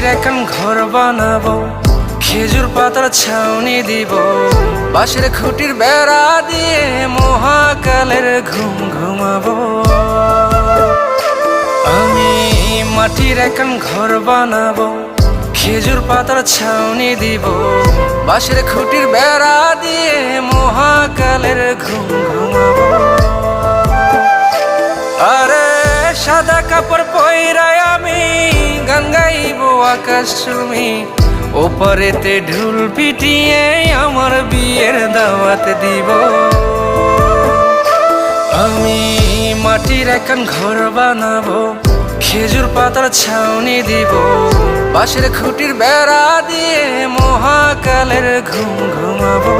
মাটির এখন ঘর বানাবো, খেজুর পাতার ছাউনি দিব, বাঁশের খুঁটির বেড়া দিয়ে মহাকালের ঘুম ঘুমাবো। আমি মাটির এখন ঘর বানাবো, খেজুর পাতার ছাউনি দিব, বাঁশের খুঁটির বেড়া দিয়ে মহাকালের ঘুম ঘুমাবো। আরে সাদা কাপড় পয়রায় আমি গান গাইব আকাশ চুমি, ওপারেতে ঢুল পিটিয়ে আমার বিয়ের দাওয়াত দিব। আমি মাটির এখন ঘর বানাবো, খেজুর পাতার ছাউনি দিব, বাঁশের খুঁটির বেড়া দিয়ে মহাকালের ঘুম ঘুমাবো।